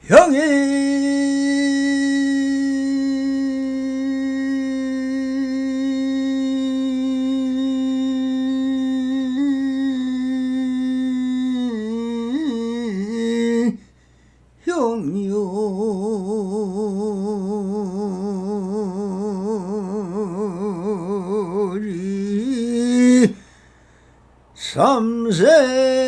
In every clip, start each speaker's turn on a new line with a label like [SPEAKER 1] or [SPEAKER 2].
[SPEAKER 1] 형이 형요 삼세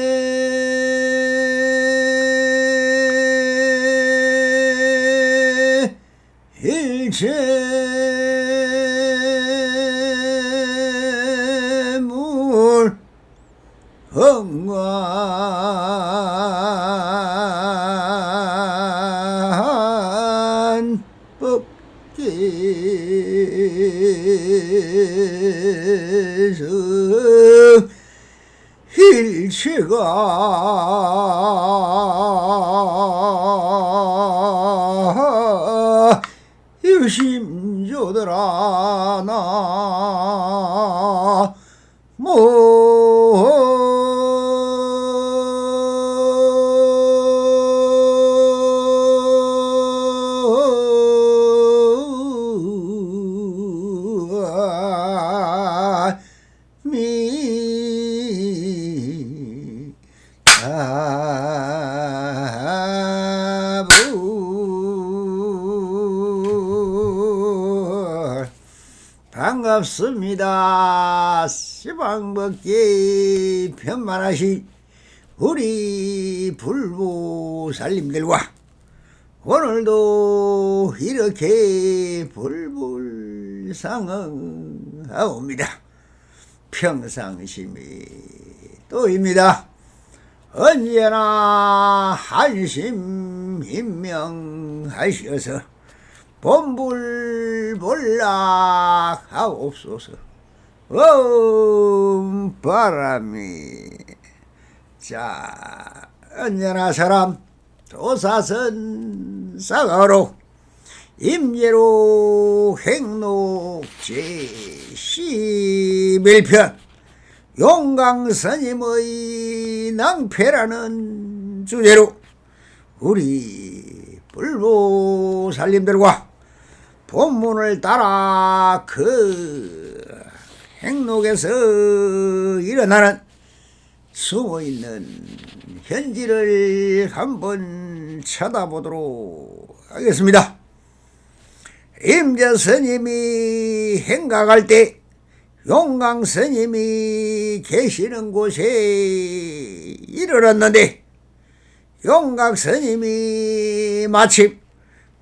[SPEAKER 1] 일체물 엉관 법계에서 일체가 유심조더라 나모 반갑습니다. 시방먹기 편만하신 우리 불보살님들과 오늘도 이렇게 불불상응하옵니다. 평상심이 또입니다. 언제나 한심인명하시어서 본불몰락하옵소서. 바람이 자 언제나 사람 도사선 사가로 임예로 행록 제11편 용광스님의 낭패라는 주제로 우리 불보살님들과 본문을 따라 그 행록에서 일어나는 숨어있는 현지를 한번 쳐다보도록 하겠습니다. 임재스님이 행각할 때 용광스님이 계시는 곳에 이르렀는데 용광스님이 마침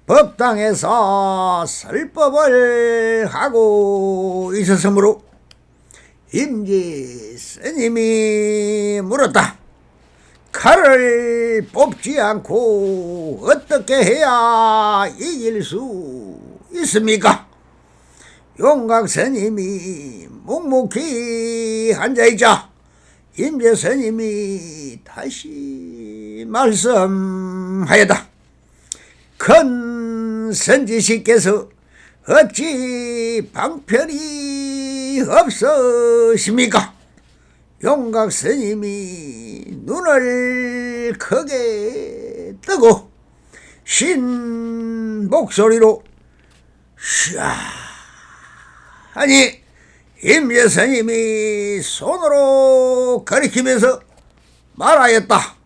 [SPEAKER 1] 법당에서 설법을 하고 있었으므로 임재스님이 물었다. 칼을 뽑지 않고 어떻게 해야 이길 수 있습니까? 용광스님이 묵묵히 앉아있자 임재스님이 다시 말씀하였다. 큰 선지식께서 어찌 방편이 없으십니까? 용광스님이 눈을 크게 뜨고 신 목소리로 샤 하니 임재스님이 손으로 가리키면서 말하였다.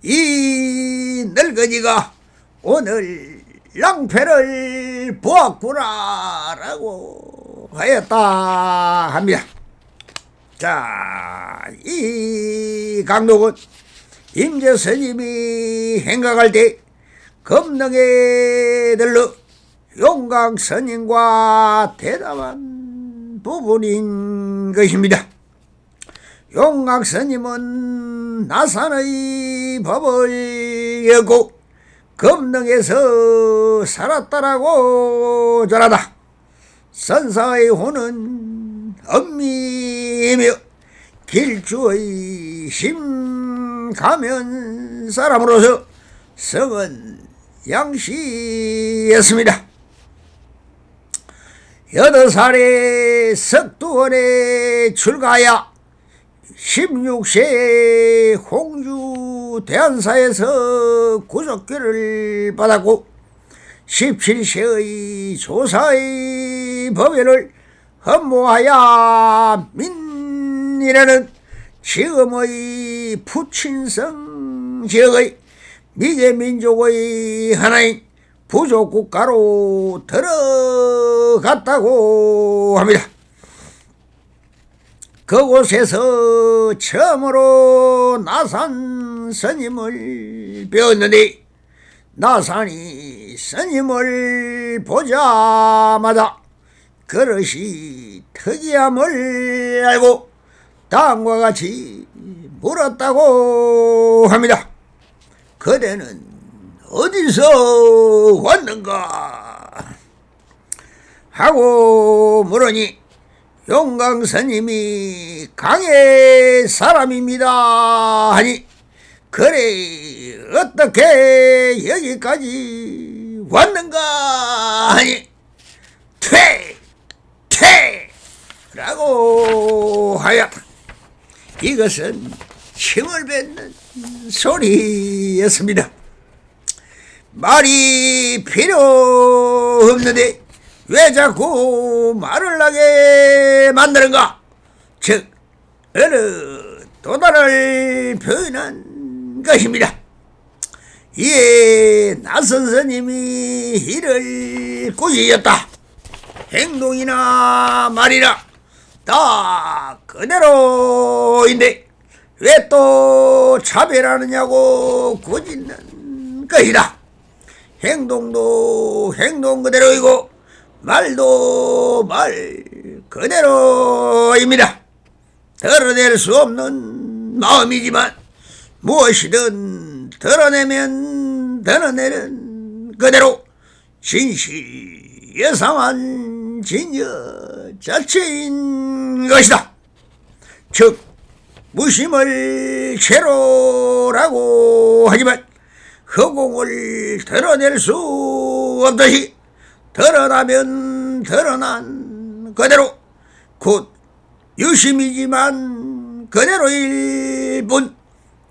[SPEAKER 1] 이 늙은이가 오늘 낭패를 보았구나 라고 하였다 합니다. 자, 이 강록은 임재스님이 행각할 때 검능에 들러 용광스님과 대담한 부분인 것입니다. 용광스님은 나산의 법을 여고 검능에서 살았다라고 전하다. 선사의 호는 엄미이며 길주의 심가면 사람으로서 성은 양씨였습니다. 8살에 석두원에 출가하여 16세에 홍주 대한사에서 구속기를 받았고 17세의 조사의 법회를 헌모하여 민이라는 지금의 푸친성 지역의 미개민족의 하나인 부족국가로 들어갔다고 합니다. 그곳에서 처음으로 나산 스님을 배웠는데 나산이 스님을 보자마자 그릇이 특이함을 알고 다음과 같이 물었다고 합니다. 그대는 어디서 왔는가 하고 물으니 용광스님이 강의 사람입니다 하니 그래 어떻게 여기까지 왔는가 하니 퇴라고 하였다. 이것은 힘을 뱉는 소리였습니다. 말이 필요 없는데 왜 자꾸 말을 하게 만드는가? 즉 어느 도단을 표현한 것입니다. 이에 나선 스님이 이를 꾸짖었다. 행동이나 말이나 다 그대로인데 왜 또 차별하느냐고 꾸짖는 것이다. 행동도 행동 그대로이고 말도 말 그대로입니다. 드러낼 수 없는 마음이지만 무엇이든 드러내면 드러내는 그대로 진실예상한 진여 자체인 것이다. 즉 무심을 죄로라고 하지만 허공을 드러낼 수 없듯이 드러나면 드러난 그대로 곧 유심이지만 그대로일 뿐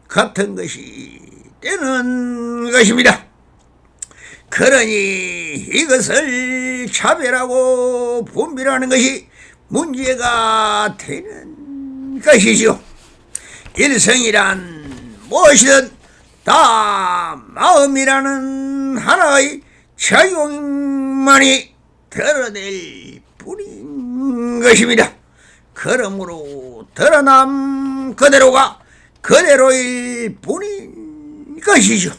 [SPEAKER 1] 같은 것이 되는 것입니다. 그러니 이것을 차별하고 분별하는 것이 문제가 되는 것이지요. 일성이란 무엇이든 다 마음이라는 하나의 작용만이 드러낼 뿐인 것입니다. 그러므로 드러남 그대로가 그대로일 뿐인 것이죠.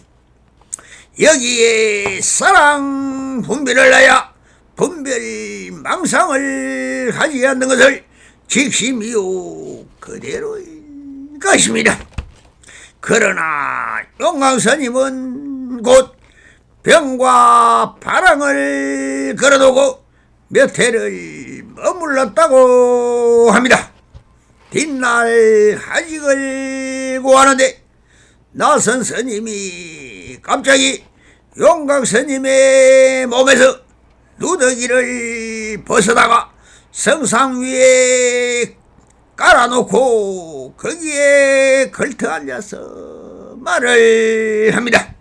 [SPEAKER 1] 여기에 사랑 분별을 하여 분별 망상을 하지 않는 것을 직심이요 그대로인 것입니다. 그러나 용광스님은 곧 병과 바람을 걸어두고 몇 해를 머물렀다고 합니다. 뒷날 하직을 구하는데 나선 스님이 갑자기 용광스님의 몸에서 누더기를 벗어다가 성상 위에 깔아놓고 거기에 걸터 앉아서 말을 합니다.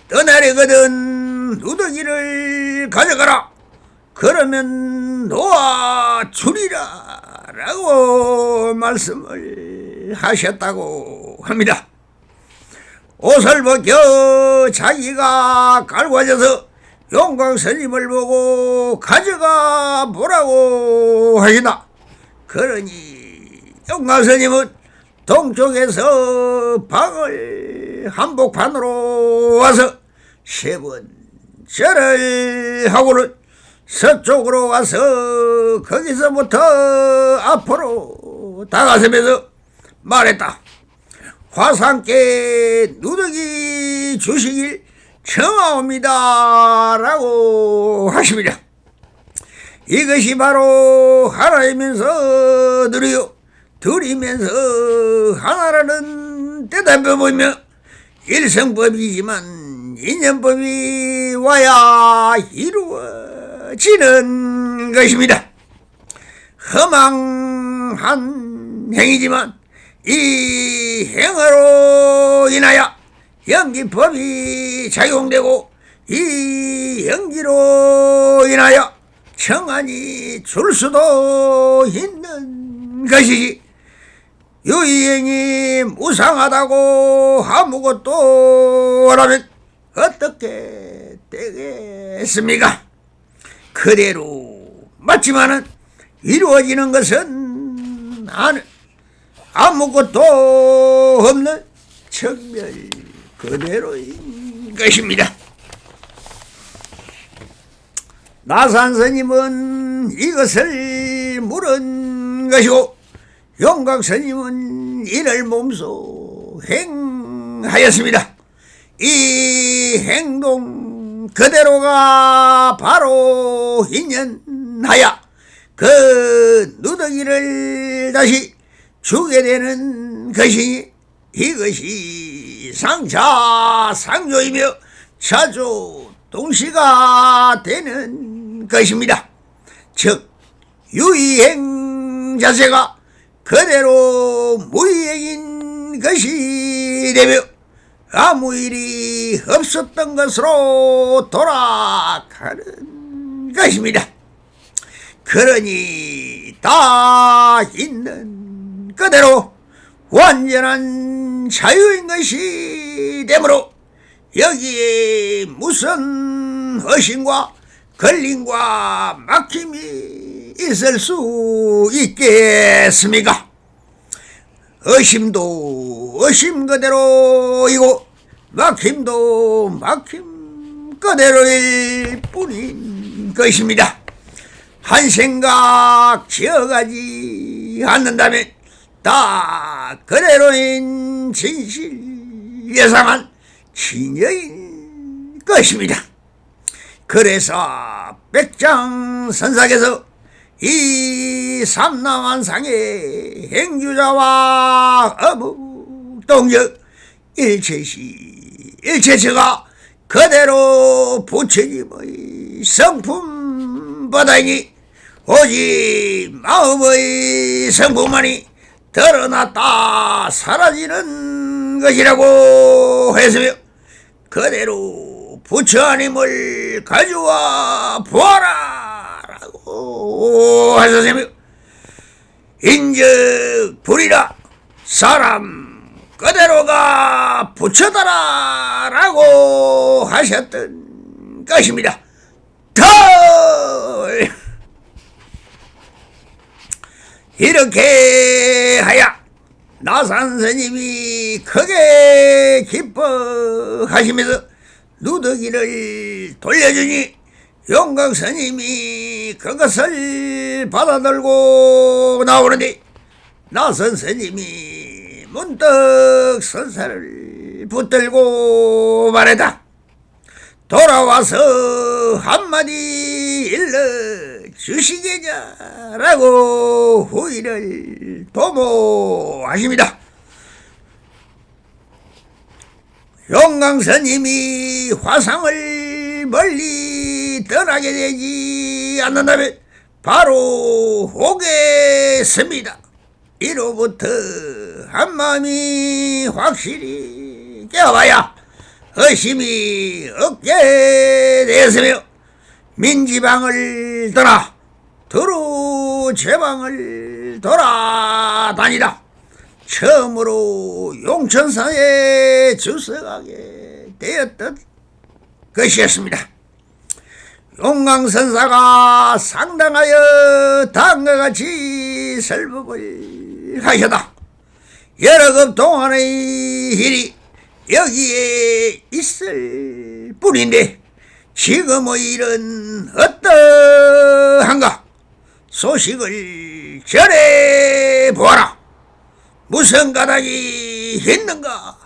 [SPEAKER 1] 떠나려거든 누더기를 가져가라. 그러면 놓아주리라 라고 말씀을 하셨다고 합니다. 옷을 벗겨 자기가 깔고 앉아서 용광스님을 보고 가져가 보라고 하시나. 그러니 용광스님은 동쪽에서 방을 한복판으로 와서 세 번 절을 하고는 서쪽으로 와서 거기서부터 앞으로 다가서면서 말했다. 화상께 누더기 주시길 청하옵니다 라고 하십니다. 이것이 바로 하나이면서 둘이요 둘이면서 하나라는 대답해 보며 일성법이지만 인연법이 와야 이루어지는 것입니다. 험한 행이지만 이 행으로 인하여 연기법이 작용되고 이 연기로 인하여 청안이 줄 수도 있는 것이지 유의행이 무상하다고 아무것도 하라면 어떻게 되겠습니까? 그대로 맞지만은 이루어지는 것은 아무것도 없는 정멸 그대로인 것입니다. 나산스님은 이것을 물은 것이고 용각스님은 이를 몸소 행하였습니다. 이 행동 그대로가 바로 인연하여 그 누더기를 다시 주게 되는 것이니 이것이 상자상조이며 자조 동시가 되는 것입니다. 즉 유의행 자체가 그대로 무의행인 것이 되며 아무 일이 없었던 것으로 돌아가는 것입니다. 그러니 다 있는 그대로 완전한 자유인 것이 되므로 여기에 무슨 의심과 걸림과 막힘이 있을 수 있겠습니까? 의심도 의심 그대로이고 막힘도 막힘 그대로일 뿐인 것입니다. 한 생각 지어가지 않는다면 다 그대로인 진실 예상한 진여인 것입니다. 그래서 백장선상에서 이 삼남한상의 행주자와 어묵동적 일체시가 그대로 부처님의 성품 바다이니 오직 마음의 성품만이 드러났다 사라지는 것이라고 했으며 그대로 부처님을 가져와 보아라 라고 하셨으며 인적 불이라 사람 그대로가 부처다라 라고 하셨던 것입니다. 이렇게 하여 나산스님이 크게 기뻐하시면서 누더기를 돌려주니 용각스님이 그것을 받아들고 나오는데 나산스님이 문득 선사를 붙들고 말했다. 돌아와서 한마디 일러주시겠냐라고 후일을 도모하십니다. 용광스님이 화상을 멀리 떠나게 되지 않는다면 바로 오겠습니다. 이로부터 한마음이 확실히 깨어봐야 의심이 없게 되었으며 민지방을 떠나 두루 제방을 돌아다니다 처음으로 용천사에 주석하게 되었던 것이었습니다. 용광선사가 상당하여 다음과 같이 설법을 하셨다. 여러 급 동안의 일이 여기에 있을 뿐인데 지금의 일은 어떠한가? 소식을 전해 보아라. 무슨 가닥이 있는가?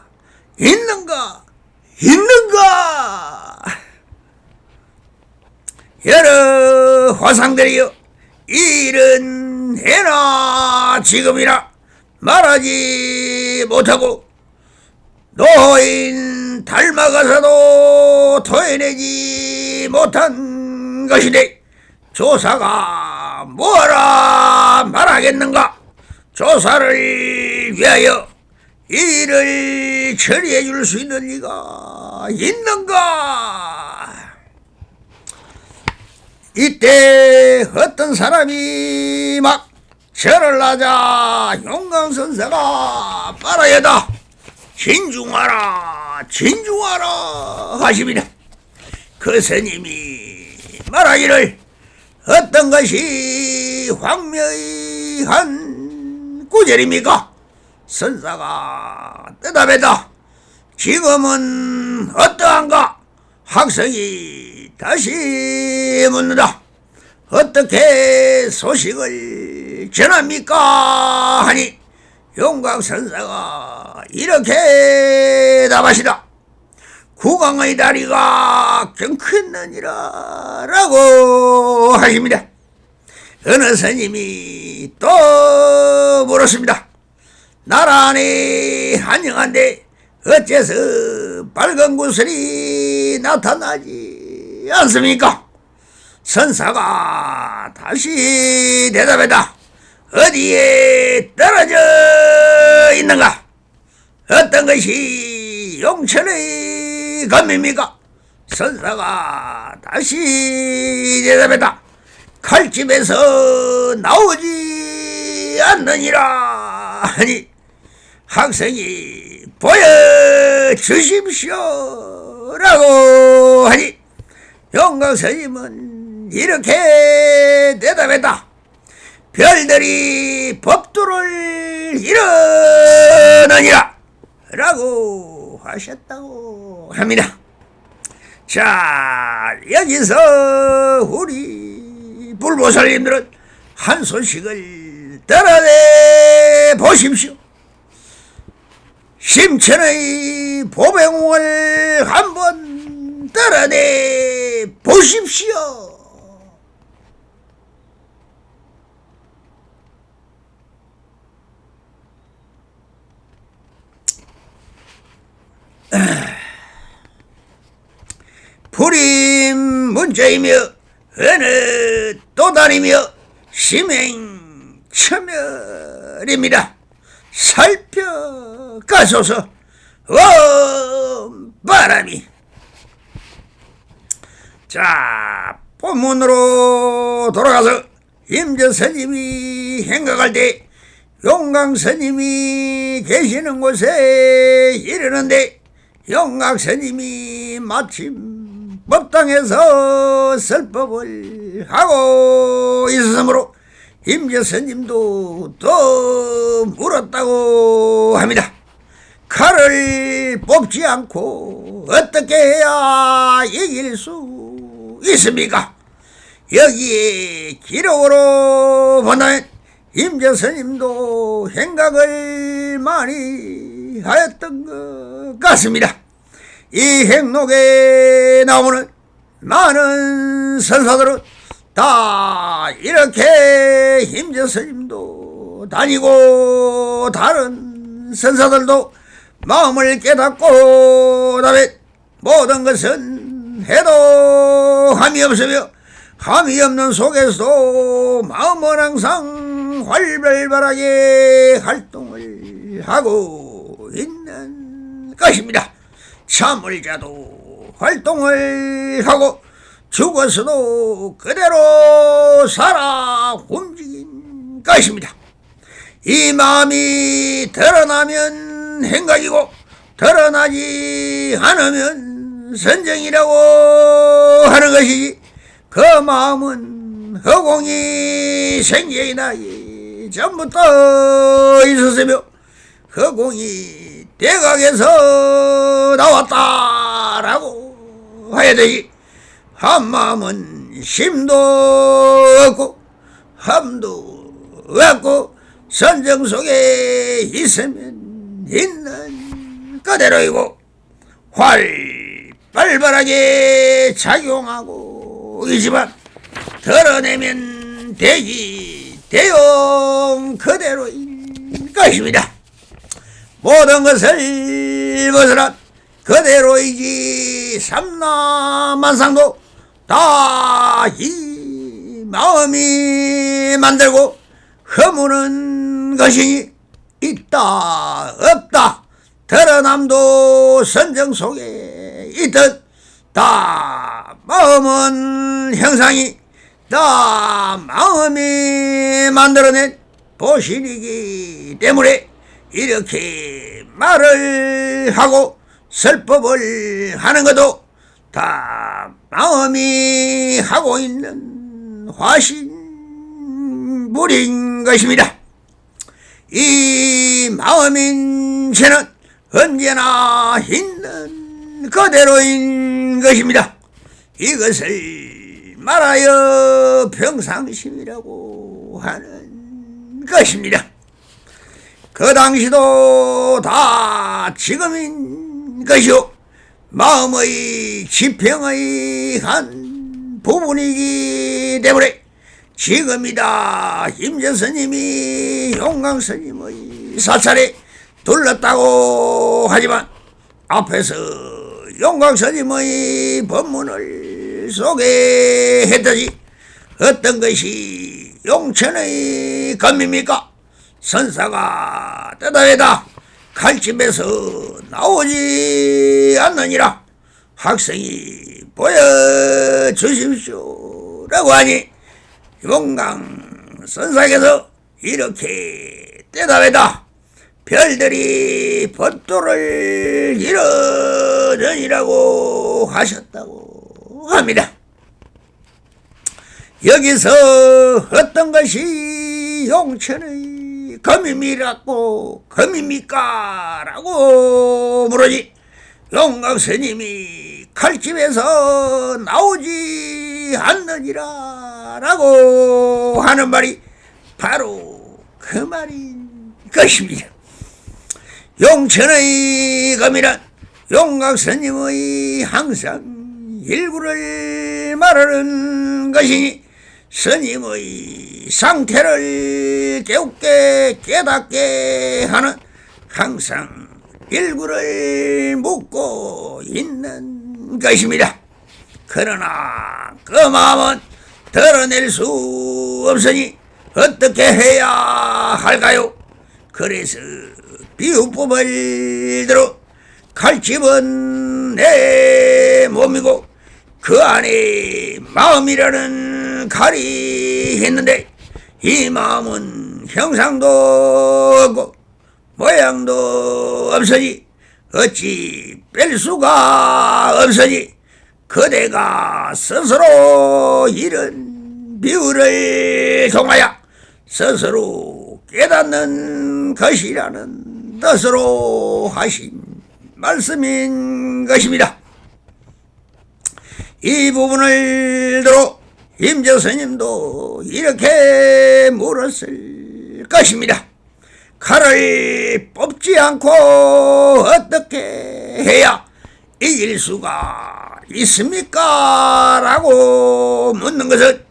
[SPEAKER 1] 여러 화상들이여 이 일은 해나 지금이나 말하지 못하고 노인 닮아가서도 토해내지 못한 것이니 조사가 뭐라 말하겠는가? 조사를 위하여 이 일을 처리해 줄 수 있는 이가 있는가? 이때 어떤 사람이 막 절을 하자 용광선사가 빨아야다 진중하라 진중하라 하십니다. 그 스님이 말하기를 어떤 것이 황묘한 구절입니까? 선사가 대답했다. 지금은 어떠한가? 학생이 다시 묻는다. 어떻게 소식을 전합니까? 하니 용광선사가 이렇게 답하시다. 국왕의 다리가 경쾌느니라 라고 하십니다. 어느 스님이 또 물었습니다. 나라 안에 한영한데 어째서 밝은 구슬이 나타나지 않습니까? 선사가 다시 대답했다. 어디에 떨어져 있는가? 어떤 것이 용천의 검입니까? 선사가 다시 대답했다. 칼집에서 나오지 않느니라 하니 학생이 보여주십시오 라고 하니 용광스님은 이렇게 대답했다. 별들이 법도를 이루느니라 라고 하셨다고 합니다. 자, 여기서 우리 불보살님들은 한 소식을 떨어내 보십시오. 심천의 보배공을 한번 떨어내 보십시오. 불임 문자이며 어느 또다니며 심행처멸입니다. 살펴가소서 바람이. 자, 본문으로 돌아가서 임저스님이 행각할 때 용광스님이 계시는 곳에 이르는데 용광스님이 마침 법당에서 설법을 하고 있으므로 임저스님도 또 물었다고 합니다. 칼을 뽑지 않고 어떻게 해야 이길 수 있습니까? 여기에 기록으로 보면 임저스님도 행각을 많이 하였던 것 같습니다. 이 행록에 나오는 많은 선사들은 다 이렇게 임저스님도 다니고 다른 선사들도 마음을 깨닫고 다음에 모든 것은 해도 함이 없으며 함이 없는 속에서도 마음은 항상 활발하게 활동을 하고 있는 것입니다. 잠을 자도 활동을 하고 죽어서도 그대로 살아 움직인 것입니다. 이 마음이 드러나면 행각이고 드러나지 않으면 선정이라고 하는 것이지, 그 마음은 허공이 생기의 나이 전부터 있었으며 허공이 대각에서 나왔다라고 해야 되지. 한마음은 심도 없고 함도 없고 선정 속에 있으면 있는 그대로이고 활발하게 작용하고 있지만 드러내면 대기 대용 그대로인 것입니다. 모든 것을 벗어난 그대로이지 삼라만상도 다 이 마음이 만들고 허무는 것이니 있다 없다 드러남도 선정 속에 있듯 다 마음은 형상이 다 마음이 만들어낸 보신이기 때문에 이렇게 말을 하고 설법을 하는 것도 다 마음이 하고 있는 화신물인 것입니다. 이 마음인 죄는 언제나 있는 그대로인 것입니다. 이것을 말하여 평상심이라고 하는 것입니다. 그 당시도 다 지금인 것이요 마음의 지평의 한 부분이기 때문에 지금이다 임재스님이 용광스님의 사찰에 둘렀다고 하지만 앞에서 용광스님의 법문을 소개했더니 어떤 것이 용천의 검입니까? 선사가 뜨다외다 칼집에서 나오지 않느니라 학생이 보여주십시오 라고 하니 용광 선사께서 이렇게 뜨다외다 별들이 법도를 이루느니라고 하셨다고 합니다. 여기서 어떤 것이 용천의 검입니까? 라고 물으니 용광스님이 칼집에서 나오지 않느니라 라고 하는 말이 바로 그 말인 것입니다. 용천의 검이란 용광스님의 항상 일구를 말하는 것이니 스님의 상태를 깨닫게 하는 항상 일구를 묻고 있는 것입니다. 그러나 그 마음은 드러낼 수 없으니 어떻게 해야 할까요? 그래서 비유법을 들어 칼집은 내 몸이고 그 안에 마음이라는 칼이 있는데 이 마음은 형상도 없고 모양도 없으니 어찌 뺄 수가 없으니 그대가 스스로 이런 비유를 통하여 스스로 깨닫는 것이라는 뜻으로 하신 말씀인 것입니다. 이 부분을 들어 임재스님도 이렇게 물었을 것입니다. 칼을 뽑지 않고 어떻게 해야 이길 수가 있습니까? 라고 묻는 것은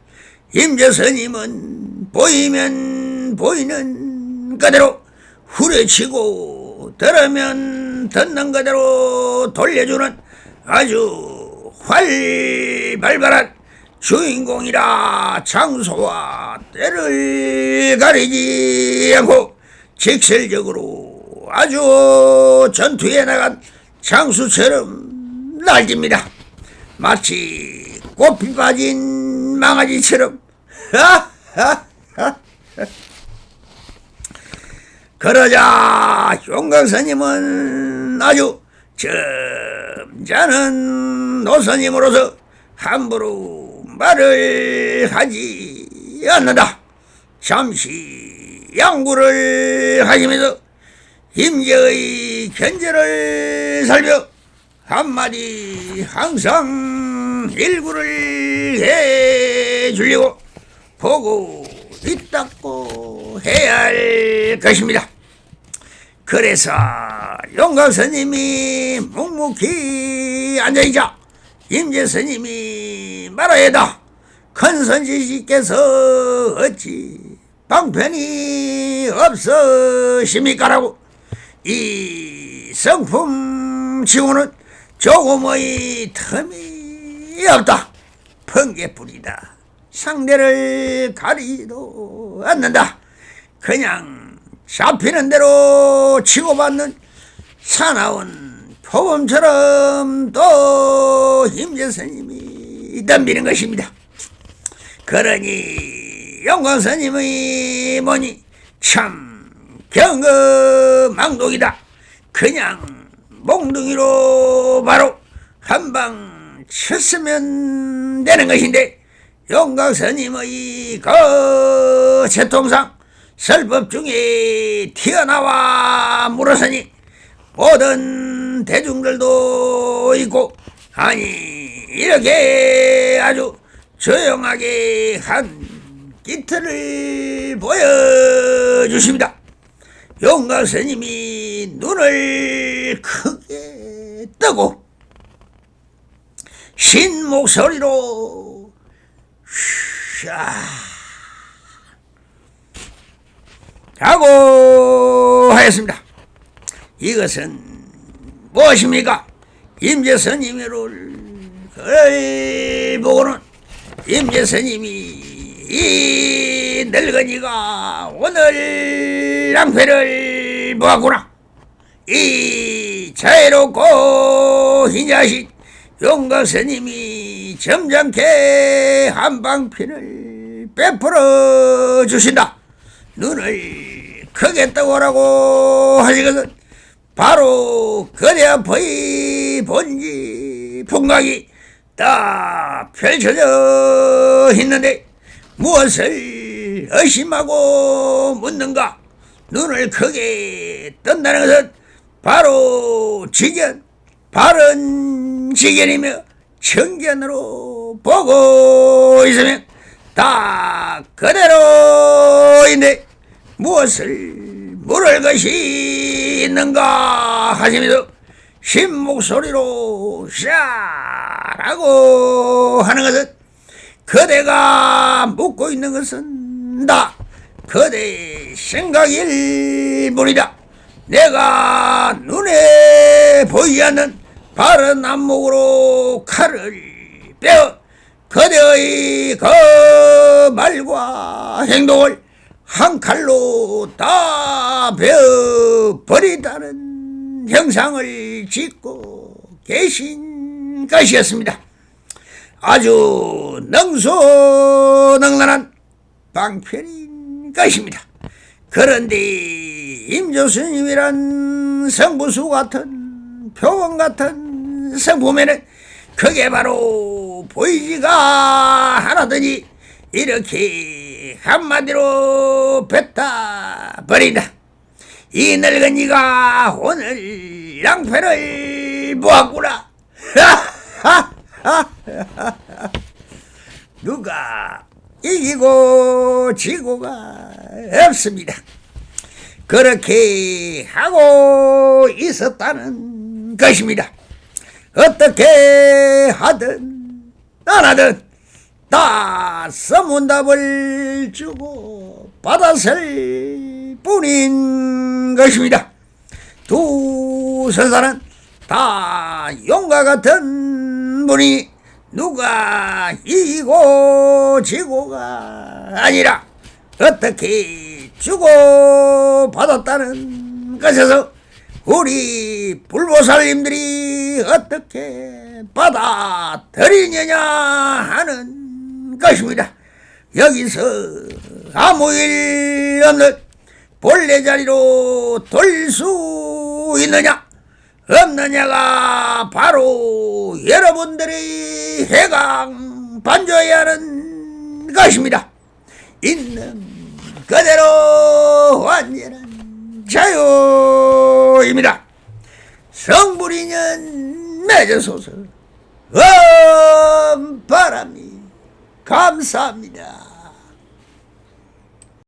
[SPEAKER 1] 임재스님은 보이면 보이는 그대로 후려치고 들으면 듣는 그대로 돌려주는 아주 활발한 주인공이라 장소와 때를 가리지 않고 직설적으로 아주 전투에 나간 장수처럼 날집니다. 마치 꽃피 빠진 망아지처럼 그러자 용광스님은 아주 점잖은 노스님으로서 함부로 말을 하지 않는다. 잠시 양구를 하시면서 임재의 견제를 살펴 한마디 항상 일구를 해주려고 보고 있다고 해야 할 것입니다. 그래서 용광스님이 묵묵히 앉아있자 임재스님이 말하여다 큰선지식께서 어찌 방편이 없으십니까라고 이 성품 치고는 조금의 틈이 없다. 번개뿐이다. 상대를 가리지도 않는다. 그냥 잡히는 대로 치고받는 사나운 표범처럼 또 임재스님이 덤비는 것입니다. 그러니 영광스님의 뭐니 참 경거망독이다. 그냥 몽둥이로 바로 한방 쳤으면 되는 것인데 영광스님의 그 채통상 설법 중에 튀어나와 물었으니 모든 대중들도 있고 아니 이렇게 아주 조용하게 한 기틀을 보여주십니다. 용광스님이 눈을 크게 뜨고 신 목소리로 하고 하였습니다. 이것은 무엇입니까? 임재스님을 그를 보고는 임재스님이 이 늙은이가 오늘 낭패를 보았구나. 이 자애롭고 흰자신 용광스님이 점잖게 한방핀을 베풀어 주신다. 눈을 크게 떠보라고 하시거든. 바로 그대 앞의 본지 풍각이 딱 펼쳐져 있는데 무엇을 의심하고 묻는가? 눈을 크게 뜬다는 것은 바로 직견, 바른 직견이며 청견으로 보고 있으면 딱 그대로인데 무엇을 물을 것이 있는가 하시면서 신 목소리로 샤라고 하는 것은 그대가 묻고 있는 것은 다 그대의 생각일 뿐이다. 내가 눈에 보이지 않는 바른 안목으로 칼을 빼어 그대의 그 말과 행동을 한 칼로 다 베어버리다는 형상을 짓고 계신 것이었습니다. 아주 능수능란한 방편인 것입니다. 그런데 임조스님이란 성부수 같은 표범 같은 성품에는 그게 바로 보이지가 않았더니 이렇게 한마디로 뱉다 버린다. 이 늙은이가 오늘 낭패를 보았구나. 누가 이기고 지고가 없습니다. 그렇게 하고 있었다는 것입니다. 어떻게 하든 안 하든 다 서문답을 주고 받았을 뿐인 것입니다. 두 선사는 다 용과 같은 분이 누가 이기고 지고가 아니라 어떻게 주고 받았다는 것에서 우리 불보살님들이 어떻게 받아들이느냐 하는 것입니다. 여기서 아무 일 없는 본래 자리로 돌 수 있느냐 없느냐가 바로 여러분들이 해강 반조해야 하는 것입니다. 있는 그대로 완전한 자유입니다. 성불이년 맺어소서. 바람이 감사합니다.